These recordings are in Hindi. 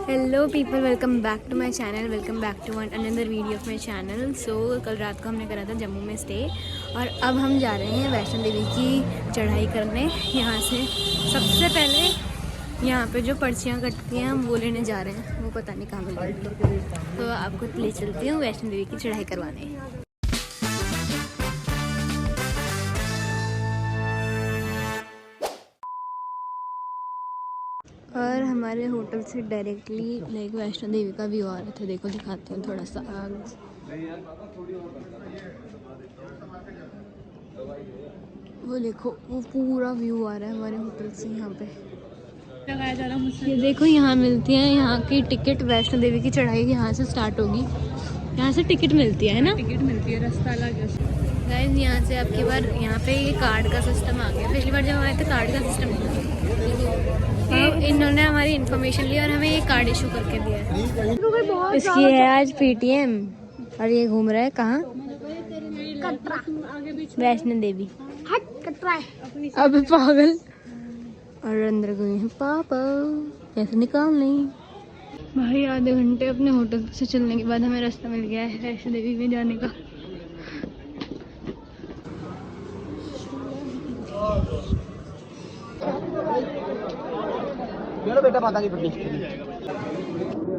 Hello people, welcome back to my channel, welcome back to another video of my channel. So कल रात को हमने करा था जम्मू में स्टे और अब हम जा रहे हैं वैष्णो देवी की चढ़ाई करने। यहाँ से सबसे पहले यहाँ पे जो पर्चियाँ कटती हैं हम वो लेने जा रहे हैं, वो पता नहीं कहाँ मिलेगी। तो आपको ले चलती हूँ वैष्णो देवी की चढ़ाई करवाने। और हमारे होटल से डायरेक्टली लाइक वैष्णो देवी का व्यू आ रहा था। देखो दिखाती हूँ थोड़ा सा आगे। वो देखो वो पूरा व्यू आ रहा है हमारे होटल से। यहाँ पे लगाया जा रहा मुझसे। ये देखो यहाँ मिलती है यहाँ की टिकट। वैष्णो देवी की चढ़ाई यहाँ से स्टार्ट होगी, यहाँ से टिकट मिलती है ना, टिकट मिलती है, रास्ता अलग है। गाइस यहाँ से आपकी बार यहाँ पे ये कार्ड का सिस्टम आ गया। पिछली बार जब आए थे कार्ड का सिस्टम नहीं था, इन्होंने हमारी इन्फॉर्मेशन ली और हमें ये कार्ड इशू करके दिया है। इसकी है आज पीटीएम और ये घूम रहा है कहाँ, वैष्णो देवी। अब पागल। और अंदर गए हैं पापा, कैसे निकालने भाई। आधे घंटे अपने होटल से चलने के बाद हमें रास्ता मिल गया है वैष्णो देवी में जाने का। बेटा माता की पट्टी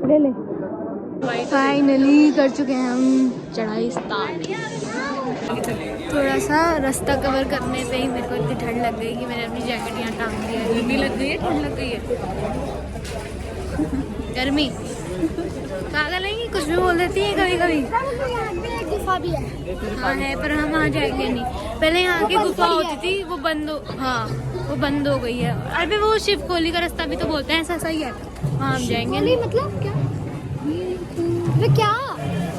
ले ले। फाइनली कर चुके हैं हम चढ़ाई स्टार्ट। थोड़ा सा रास्ता कवर करने पे ही मेरे को इतनी ठंड लग गई कि मैंने अपनी जैकेट यहाँ टांग दी है। गर्मी लग गई है, ठंड लग गई है, गर्मी पागल है, कुछ भी बोल देती है कभी कभी। गुफा भी है, हाँ है, पर हम वहाँ जाएंगे नहीं। पहले यहाँ की गुफा होती थी, वो बंद हो, हाँ वो बंद हो गई है। अरे वो शिव खोली का रास्ता भी तो बोलते हैं, ऐसा सही है, वहाँ हम जाएंगे नहीं। मतलब क्या वे क्या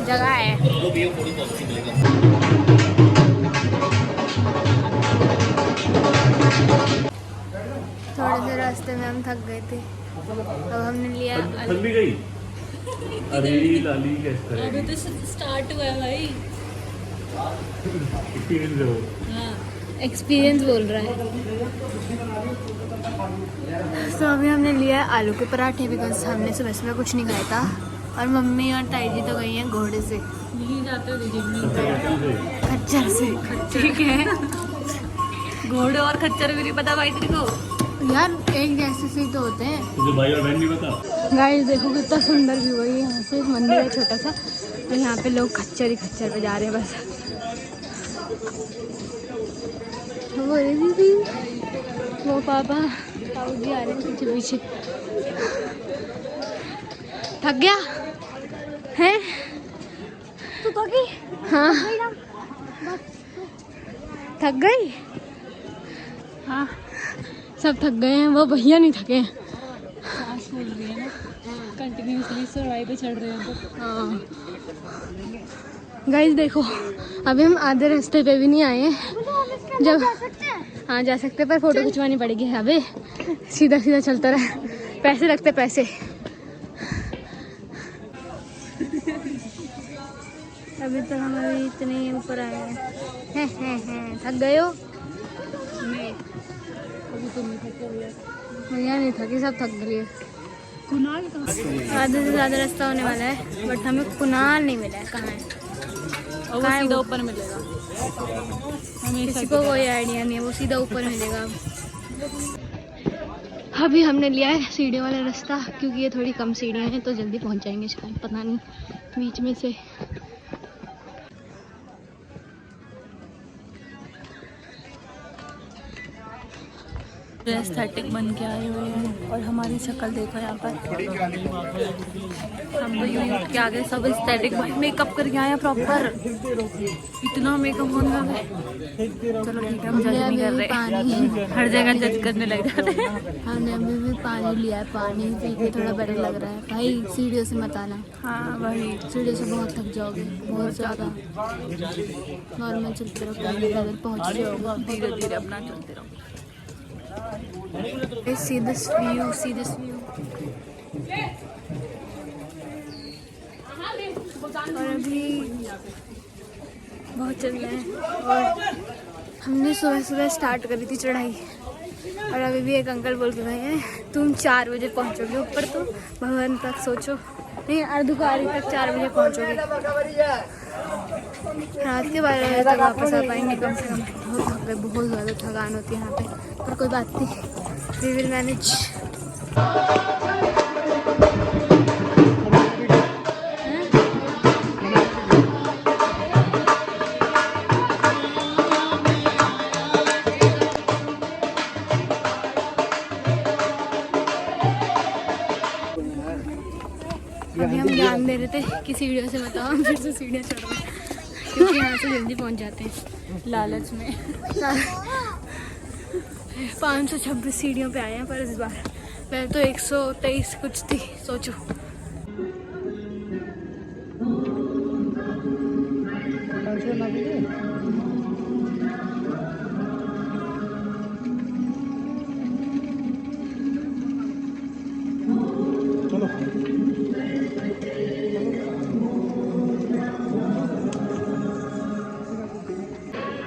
जगह है। थोड़े से रास्ते में हम थक गए थे, अब हमने लिया अभी तो स्टार्ट हुआ है भाई। एक्सपीरियंस बोल रहा है। तो अभी हमने लिया है आलू के पराठे, बिकॉज हमने सुबह सुबह कुछ नहीं खाया था। और मम्मी और ताई जी तो गई हैं घोड़े से, नहीं जाते खच्चर से। ठीक है, घोड़े और खच्चर भी नहीं पता भाई तेरे को यार, एक जैसे से ही तो होते हैं। तुझे भाई और बहन नहीं पता। गाइस देखो कितना सुंदर व्यू है। यहाँ से मंदिर है छोटा सा, तो यहाँ पे लोग खच्चर ही खच्चर पे जा रहे हैं बस। वो दीदी, वो पापा ताऊ जी आ रहे हैं पीछे पीछे। थक गया है तू? तो गई? हाँ थक गई। हाँ सब थक गए हैं, वो भैया नहीं थके हैं। सांस फूल रही है ना, कंटिन्यूसली सर्वाइव पे चढ़ रहे हैं तो। हाँ गाइस देखो अभी हम आधे रास्ते पे भी नहीं आए हैं। जब हाँ जा सकते हैं, पर फोटो खिंचवानी पड़ेगी। अबे सीधा सीधा चलता रहे, पैसे लगते पैसे। अभी तो हम अभी इतने ऊपर आए हैं। थक गए हो? नहीं अभी तो नहीं थके भैया, नहीं थके, सब थक गए। कुनाल आधे से ज़्यादा रास्ता होने वाला है, बट हमें कुनाल नहीं मिला है। कहाँ है? और वो सीधा ऊपर मिलेगा, किसी को कोई आइडिया नहीं है, वो सीधा ऊपर मिलेगा। अभी हमने लिया है सीढ़ियों वाला रास्ता, क्योंकि ये थोड़ी कम सीढ़ियाँ हैं तो जल्दी पहुंच जाएंगे शायद, पता नहीं बीच में से। एस्थेटिक बन के आए हुए हैं और हमारी शक्ल देखो यहाँ पर। हम तो यूँ उठ के आ गए सब एस्थेटिक मेकअप करके आए प्रॉपर। इतना मेकअप होने लगा। चलो ठीक है, हम जज नहीं कर रहे, हर जगह जज करने लग जाते हैं। हमने अभी भी पानी लिया है, पानी पी के थोड़ा बेटर लग रहा है भाई। सीढ़ियों से मत आना। हाँ वही, सीढ़ियों से बहुत थक जाओगे, बहुत ज़्यादा। नॉर्मल चलते रहो, पहुँच जाओगे, धीरे धीरे अपना चलते रहो। See this view, see this view। और अभी बहुत चल रहे हैं और हमने सुबह सुबह स्टार्ट करी थी चढ़ाई, और अभी भी एक अंकल बोल के गए हैं तुम 4 बजे पहुंचोगे ऊपर, तो भवन तक सोचो, नहीं अर्धकुंवारी तक 4 बजे पहुंचोगे, रात के 12 बजे तक वापस आ पाएंगे कम से कम। बहुत थक गए, बहुत ज़्यादा थकान होती है यहाँ पे, पर कोई बात नहीं, वी विल मैनेज। अभी हम ज्ञान दे रहे थे कि सीढ़ियों से बताओ, हम फिर से सीढ़ियाँ चढ़ रहे हैं क्योंकि यहाँ से जल्दी पहुँच जाते हैं लालच में। 526 सीढ़ियों पे आए हैं, पर इस बार पहले तो 123 कुछ थी, सोचो।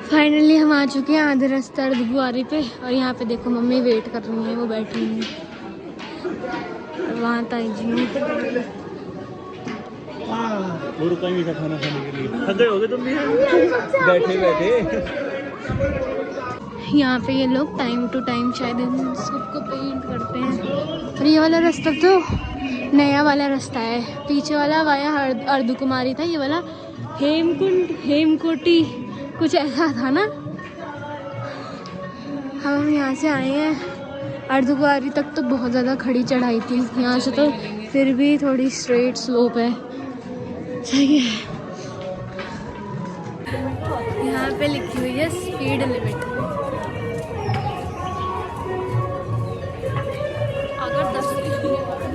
फाइनली हम आ चुके हैं आधे रास्ते अर्धकुंवारी पे, और यहाँ पे देखो मम्मी वेट कर रही हैं, वो बैठी हुई हैं, वहाँ ताई जी हैं। वो रुकेंगे क्या खाना खाने के लिए? थक गए होगे तुम भी बैठे बैठे। यहाँ पे ये लोग टाइम टू टाइम शायद इन सबको पेंट करते हैं। और ये वाला रास्ता तो नया वाला रास्ता है, पीछे वाला वाया अर्धकुंवारी था, ये वाला हेमकुंड हेमकोटी कुछ ऐसा था ना। हम यहाँ से आए हैं, अर्धकुंवारी तक तो बहुत ज़्यादा खड़ी चढ़ाई थी, यहाँ से तो फिर भी थोड़ी स्ट्रेट स्लोप है, सही है। यहाँ पे लिखी हुई है स्पीड लिमिट,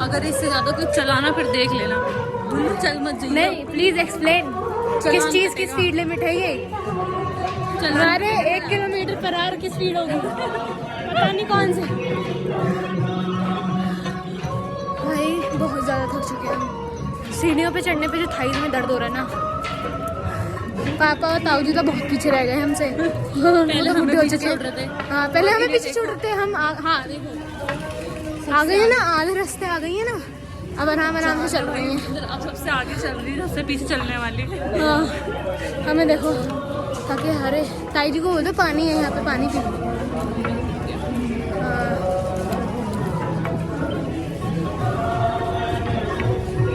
अगर इससे ज्यादा कुछ चलाना फिर देख लेना, चल मत जाइए। नहीं प्लीज एक्सप्लेन, किस चीज़ की स्पीड लिमिट है ये? हमारे 1 किलोमीटर/आवर की स्पीड होगी, पता नहीं कौन से। भाई बहुत ज़्यादा थक चुके हैं हम, सीढ़ियों पे चढ़ने पे जो थाईज में दर्द हो रहा है ना। पापा और ताऊ जी तो बहुत पीछे रह गए हमसे, पहले हमें पीछे छोड़ रहे थे। हाँ पहले हमें पीछे छोड़ रहे थे, हम हाँ देखो आ गई है ना, आधे रास्ते आ गई है ना, अब आराम से चल रही हैं। अब सबसे आगे चल रही है, सबसे पीछे चलने वाली। हाँ हमें देखो ताकि हरे ताई जी को बोल दो पानी है यहाँ पे, पानी पी।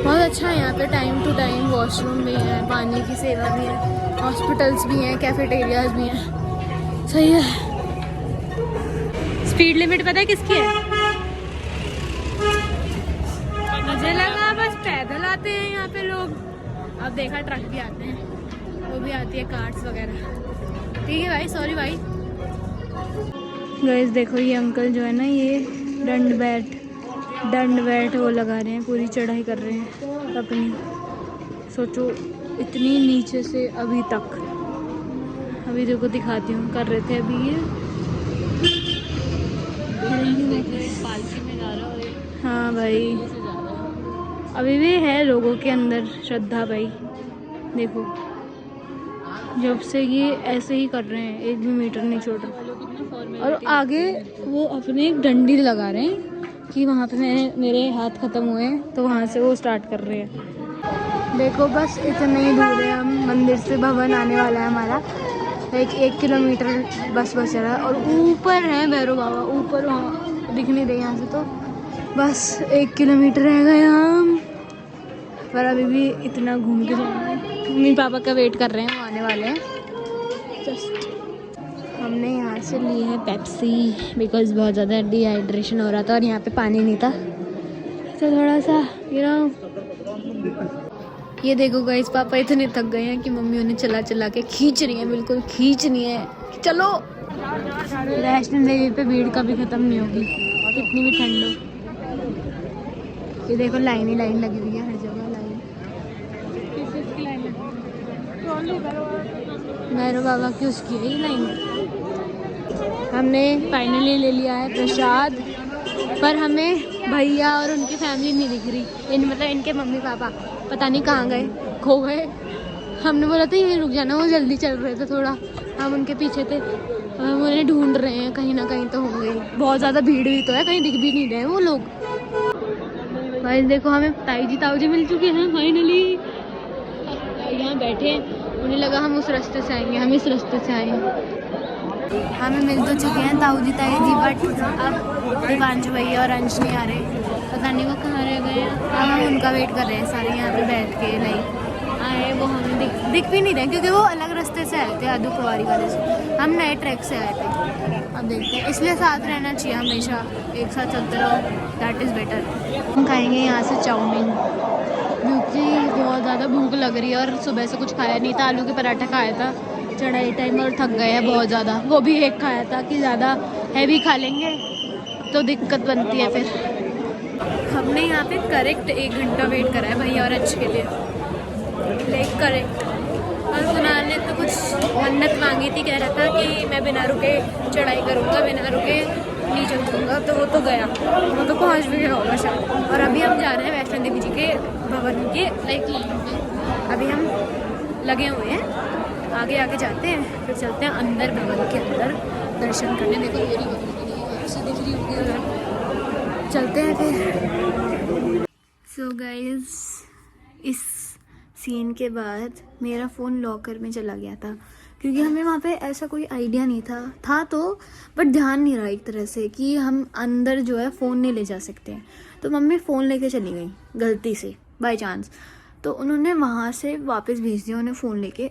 बहुत अच्छा है यहाँ पे, टाइम टू टाइम वॉशरूम भी है, पानी की सेवा भी है, हॉस्पिटल्स भी हैं, कैफेटेरियाज भी हैं, सही है। स्पीड लिमिट पता है किसकी है? मुझे लगा बस पैदल आते हैं यहाँ पे लोग, अब देखा ट्रक भी आते हैं, वो भी आती है, कार्स वगैरह। ठीक है भाई, सॉरी भाई। गाइस देखो ये अंकल जो है ना, ये दंड बैठ वो लगा रहे हैं, पूरी चढ़ाई कर रहे हैं अपनी। सोचो इतनी नीचे से अभी तक, अभी देखो दिखाती हूँ, कर रहे थे अभी ये पालकी में जा रहा है। हाँ भाई अभी भी है लोगों के अंदर श्रद्धा भाई, देखो जब से ये ऐसे ही कर रहे हैं, 1 भी मीटर नहीं छोड़ रहे। और आगे वो अपने एक डंडी लगा रहे हैं कि वहाँ पे मेरे हाथ ख़त्म हुए हैं, तो वहाँ से वो स्टार्ट कर रहे हैं। देखो बस इतना ही दूर है, हम मंदिर से भवन आने वाला है हमारा, 1 किलोमीटर बस बचा रहा है। और ऊपर है भैरव बाबा, ऊपर वहाँ दिख नहीं रहे यहाँ से, तो बस 1 किलोमीटर रह गए हम, पर अभी भी इतना घूम के जाना है। मम्मी पापा का वेट कर रहे हैं, वो आने वाले हैं जस्ट। हमने यहाँ से ली है पेप्सी, बिकॉज बहुत ज़्यादा डिहाइड्रेशन हो रहा था और यहाँ पे पानी नहीं था, तो थोड़ा सा ये देखो गाइस, पापा इतने थक गए हैं कि मम्मी उन्हें चला चला के खींच रही है, बिल्कुल खींच रही है। चलो, वैष्णो देवी पे भीड़ कभी ख़त्म नहीं होगी, कितनी भी ठंड हो। ये देखो लाइन ही लाइन लगी हुई है, हर जगह लाइन। भैरव बाबा की उसकी है ये लाइन। हमने फाइनली ले लिया है प्रसाद, पर हमें भैया और उनकी फैमिली नहीं दिख रही, मतलब इनके मम्मी पापा पता नहीं कहाँ गए, खो गए। हमने बोला था ये रुक जाना, वो जल्दी चल रहे थे थोड़ा, हम उनके पीछे थे, हम उन्हें ढूंढ रहे हैं, कहीं ना कहीं तो होंगे। बहुत ज़्यादा भीड़ भी तो है, कहीं दिख भी नहीं रहे वो लोग। भाई देखो हमें ताऊ जी मिल चुके हैं फाइनली। यहाँ बैठे हैं, उन्हें लगा हम उस रास्ते से आएंगे, हम इस रास्ते से आए हैं। हमें मिल तो चुके हैं ताऊ जी बट अब दीपांशु भैया और अंश नहीं आ रहे, पता नहीं वो कहाँ रह गए हैं। अब हम उनका वेट कर रहे हैं सारे यहाँ पे बैठ के। नहीं आए वो, हमें दिख भी नहीं रहे क्योंकि वो अलग रास्ते से आए थे, आदू कुंवारी वाले से, हम नए ट्रैक से आए थे। अब देखते हैं, इसलिए साथ रहना चाहिए हमेशा, एक साथ चलते रहो, दैट इज़ बेटर। हम खाएंगे यहाँ से चाउमीन क्योंकि बहुत ज़्यादा भूख लग रही है और सुबह से कुछ खाया नहीं था। आलू के पराठा खाया था चढ़ाई टाइम और थक गए हैं बहुत ज़्यादा, वो भी एक खाया था कि ज़्यादा हैवी खा लेंगे तो दिक्कत बनती है फिर। हमने यहाँ पे करेक्ट 1 घंटा वेट करा है भैया और अच्छे के लिए, लाइक करेक्ट। और कुणाल ने तो कुछ मन्नत मांगी थी, कह रहा था कि मैं बिना रुके चढ़ाई करूँगा, बिना रुके नीचे उतरूँगा, तो वो तो गया, वो तो पहुँच भी गया होगा शायद। और अभी हम जा रहे हैं वैष्णो देवी जी के भवन के लाइक अभी हम लगे हुए हैं, आगे आगे जाते हैं, फिर चलते हैं अंदर भवन के अंदर दर्शन करने। देखो मेरी भवन से दिख रही होगी उधर, चलते हैं फिर। सो गाइस इस सीन के बाद मेरा फ़ोन लॉकर में चला गया था क्योंकि हमें वहाँ पे ऐसा कोई आइडिया नहीं था तो बट ध्यान नहीं रहा एक तरह से कि हम अंदर जो है फ़ोन नहीं ले जा सकते। तो मम्मी फ़ोन लेके चली गई गलती से बाय चांस, तो उन्होंने वहाँ से वापस भेज दिया उन्हें फ़ोन लेके।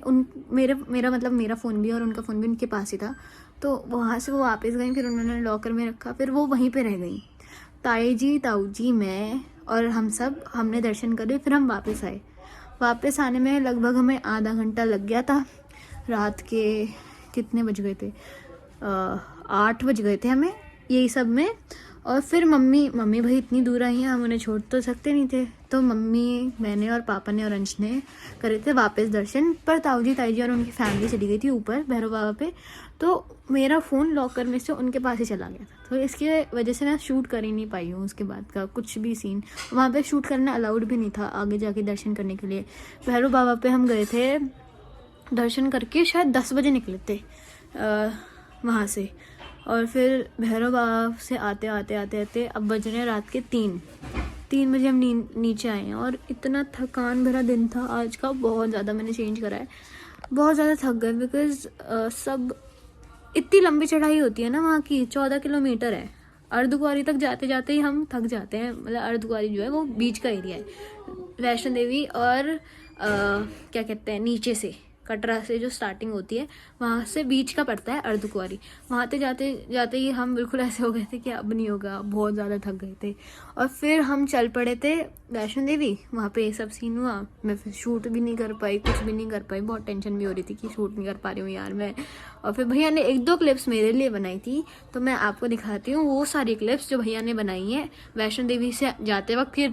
मेरा फ़ोन भी और उनका फ़ोन भी उनके पास ही था, तो वहाँ से वो वापस गई, फिर उन्होंने लॉकर में रखा, फिर वो वहीं पे रह गई। ताऊ जी मैं और हम सब हमने दर्शन करे, फिर हम वापस आए। वापस आने में लगभग हमें आधा घंटा लग गया था। रात के कितने बज गए थे, 8 बज गए थे हमें यही सब में। और फिर मम्मी भाई इतनी दूर आई हैं, हम उन्हें छोड़ तो सकते नहीं थे, तो मम्मी मैंने और पापा ने और अंश ने करे थे वापस दर्शन। पर ताऊ जी और उनकी फैमिली चली गई थी ऊपर भैरव बाबा पे, तो मेरा फ़ोन लॉकर में से उनके पास ही चला गया था, तो इसकी वजह से मैं शूट कर ही नहीं पाई हूँ उसके बाद का कुछ भी सीन। वहाँ पे शूट करना अलाउड भी नहीं था आगे जाके दर्शन करने के लिए। भैरव बाबा पे हम गए थे दर्शन करके, शायद 10 बजे निकले थे वहाँ से, और फिर भैरव बाबा से आते अब बज रहे हैं रात के 3 बजे हम नीचे आए हैं। और इतना थकान भरा दिन था आज का, बहुत ज़्यादा मैंने चेंज करा है, बहुत ज़्यादा थक गए बिकॉज सब इतनी लंबी चढ़ाई होती है ना वहाँ की, 14 किलोमीटर है। अर्धकुंवारी तक जाते जाते ही हम थक जाते हैं, मतलब अर्धकुंवारी जो है वो बीच का एरिया है, वैष्णो देवी और क्या कहते हैं नीचे से कटरा से जो स्टार्टिंग होती है वहाँ से बीच का पड़ता है अर्धकुंवारी। वहाँ पे जाते जाते ही हम बिल्कुल ऐसे हो गए थे कि अब नहीं होगा, बहुत ज़्यादा थक गए थे। और फिर हम चल पड़े थे वैष्णो देवी, वहाँ पे ये सब सीन हुआ। मैं फिर शूट भी नहीं कर पाई, कुछ भी नहीं कर पाई, बहुत टेंशन भी हो रही थी कि शूट नहीं कर पा रही हूँ यार मैं। और फिर भैया ने 1-2 क्लिप्स मेरे लिए बनाई थी, तो मैं आपको दिखाती हूँ वो सारी क्लिप्स जो भैया ने बनाई हैं वैष्णो देवी से जाते वक्त। फिर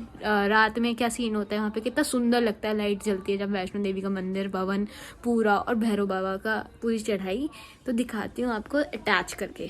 रात में क्या सीन होता है वहाँ पे, कितना सुंदर लगता है, लाइट जलती है जब वैष्णो देवी का मंदिर भवन पूरा और भैरव बाबा का पूरी चढ़ाई, तो दिखाती हूँ आपको अटैच करके।